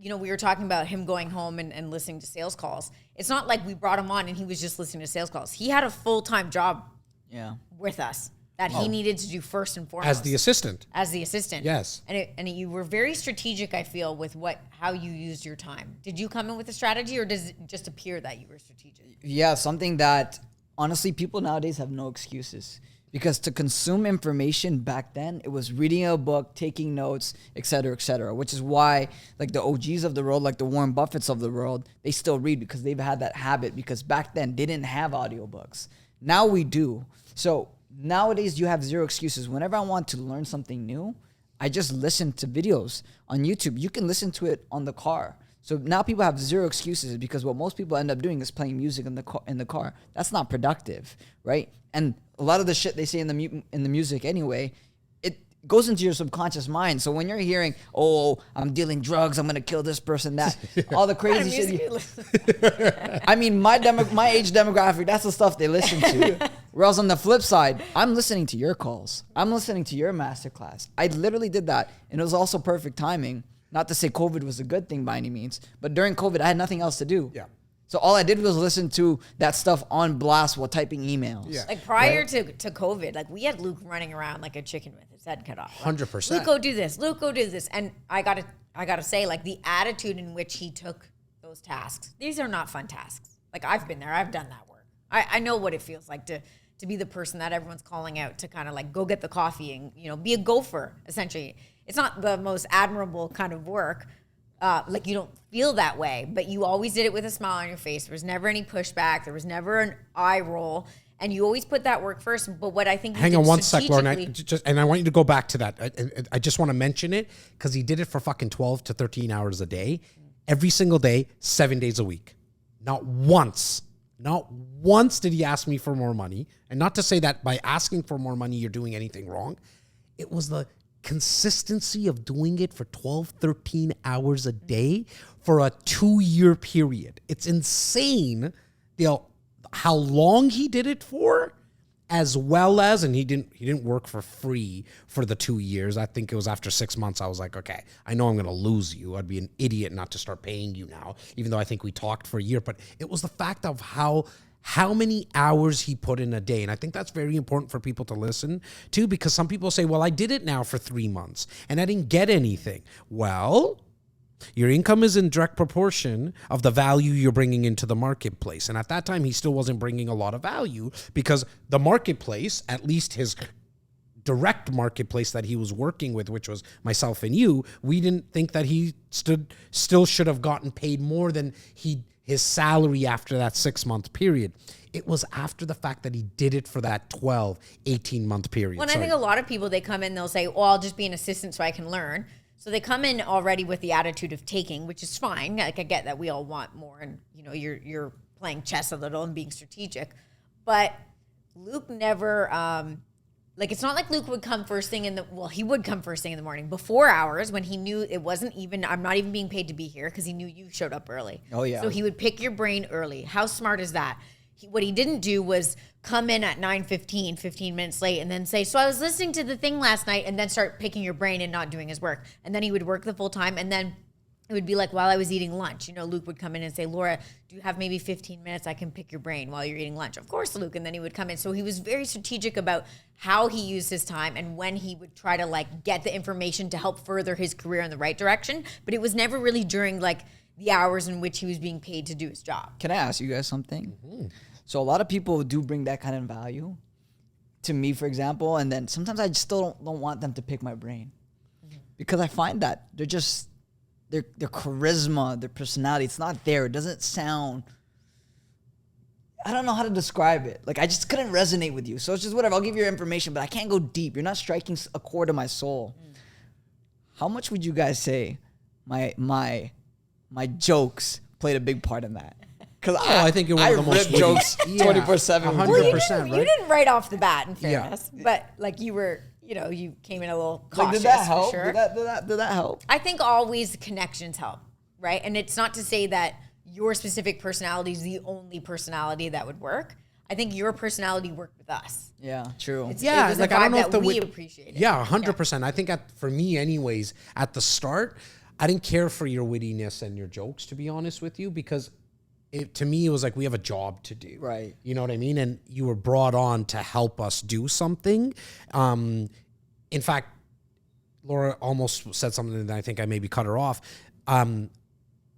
we were talking about him going home and listening to sales calls. It's not like we brought him on and he was just listening to sales calls. He had a full-time job with us that he needed to do first and foremost. As the assistant. Yes. And you were very strategic, I feel, with how you used your time. Did you come in with a strategy, or does it just appear that you were strategic? Yeah, something that, honestly, people nowadays have no excuses. Because to consume information back then, it was reading a book, taking notes, et cetera, which is why like the OGs of the world, like the Warren Buffetts of the world, they still read because they've had that habit, because back then they didn't have audiobooks. Now we do. So nowadays you have zero excuses. Whenever I want to learn something new, I just listen to videos on YouTube. You can listen to it on the car. So now people have zero excuses, because what most people end up doing is playing music in the car. That's not productive, right? And a lot of the shit they say in the music anyway, it goes into your subconscious mind. So when you're hearing, "Oh, I'm dealing drugs, I'm gonna kill this person," that all the crazy shit. I mean, my age demographic, that's the stuff they listen to. Whereas on the flip side, I'm listening to your calls. I'm listening to your masterclass. I literally did that, and it was also perfect timing. Not to say COVID was a good thing by any means, but during COVID, I had nothing else to do. Yeah. So all I did was listen to that stuff on blast while typing emails. Yeah. Like prior to COVID, like we had Luke running around like a chicken with his head cut off. 100%. Luke, go do this. Luke, go do this. And I gotta say, like the attitude in which he took those tasks. These are not fun tasks. Like I've been there. I've done that work. I know what it feels like to be the person that everyone's calling out to kind of like go get the coffee and be a gopher essentially. It's not the most admirable kind of work. Like you don't feel that way, but you always did it with a smile on your face. There was never any pushback. There was never an eye roll, and you always put that work first. But what I think, hang on one sec, Lauren, and I want you to go back to that. I just want to mention it because he did it for fucking 12 to 13 hours a day, every single day, 7 days a week. Not once did he ask me for more money. And not to say that by asking for more money, you're doing anything wrong. It was the consistency of doing it for 12, 13 hours a day for a 2-year period. It's insane how long he did it for, as well as, and he didn't work for free for the 2 years. I think it was after 6 months, I was like, okay, I know I'm going to lose you. I'd be an idiot not to start paying you now, even though I think we talked for a year. But it was the fact of how many hours he put in a day. And I think that's very important for people to listen to, because some people say, well, I did it now for 3 months and I didn't get anything. Well, your income is in direct proportion of the value you're bringing into the marketplace. And at that time, he still wasn't bringing a lot of value, because the marketplace, at least his direct marketplace that he was working with, which was myself and you, we didn't think that he still should have gotten paid more than his salary after that 6-month period. It was after the fact that he did it for that 12, 18-month period. Well, I think a lot of people, they come in, they'll say, well, I'll just be an assistant so I can learn. So they come in already with the attitude of taking, which is fine. Like I get that we all want more, and you're playing chess a little and being strategic. But Luke never, it's not like Luke would come first thing he would come first thing in the morning, before hours, when he knew it wasn't even, I'm not even being paid to be here, because he knew you showed up early. Oh, yeah. So he would pick your brain early. How smart is that? What he didn't do was come in at 9:15, 15 minutes late, and then say, so I was listening to the thing last night, and then start picking your brain and not doing his work. And then he would work the full time, and then it would be like while I was eating lunch, Luke would come in and say, Laura, do you have maybe 15 minutes? I can pick your brain while you're eating lunch. Of course, Luke. And then he would come in. So he was very strategic about how he used his time and when he would try to get the information to help further his career in the right direction. But it was never really during the hours in which he was being paid to do his job. Can I ask you guys something? Mm-hmm. So a lot of people do bring that kind of value to me, for example, and then sometimes I just still don't want them to pick my brain, because I find that they're just, their charisma, their personality, it's not there. It doesn't sound, I don't know how to describe it. I just couldn't resonate with you. So it's just whatever. I'll give you your information, but I can't go deep. You're not striking a chord to my soul. How much would you guys say my jokes played a big part in that? Because I think you're one of the most jokes 24/7. 100%, right? You didn't right off the bat, in fairness, but you were, you came in a little cautious. Did that help? For sure. Did that help? I think always connections help, right? And it's not to say that your specific personality is the only personality that would work. I think your personality worked with us. Yeah, true. It was I don't know if we appreciate it. Yeah, 100%. I think for me anyways, at the start, I didn't care for your wittiness and your jokes, to be honest with you, because to me, it was like, we have a job to do. Right. You know what I mean? And you were brought on to help us do something. In fact, Laura almost said something and I think I maybe cut her off.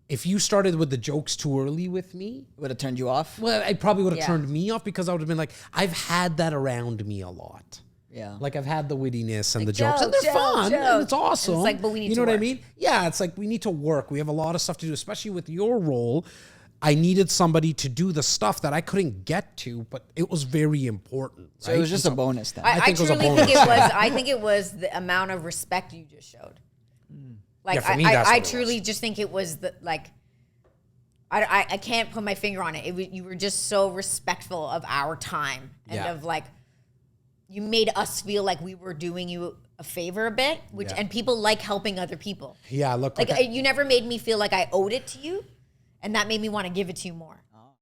If you started with the jokes too early with me, Would have turned you off? well, I probably would have Yeah. turned me off, because I would have been like, I've had that around me a lot. Yeah. Like, I've had the wittiness and the Like, jokes, and they're jokes, fun, jokes. and it's awesome. And it's like, but we need you to know what I work. mean? Yeah, it's like, we need to work. We have a lot of stuff to do, especially with your role. I needed somebody to do the stuff that I couldn't get to, but it was very important. So right? it was just a bonus then. I think it was a truly think it bonus. was. I think it was the amount of respect you just showed. Like Yeah, for me, that's I what it truly just think it was the like. I can't put my finger on it. You were just so respectful of our time and Yeah. of like, you made us feel like we were doing you a favor a bit, which Yeah. and people like helping other people. Yeah, look. Like you never made me feel like I owed it to you, and that made me want to give it to you more.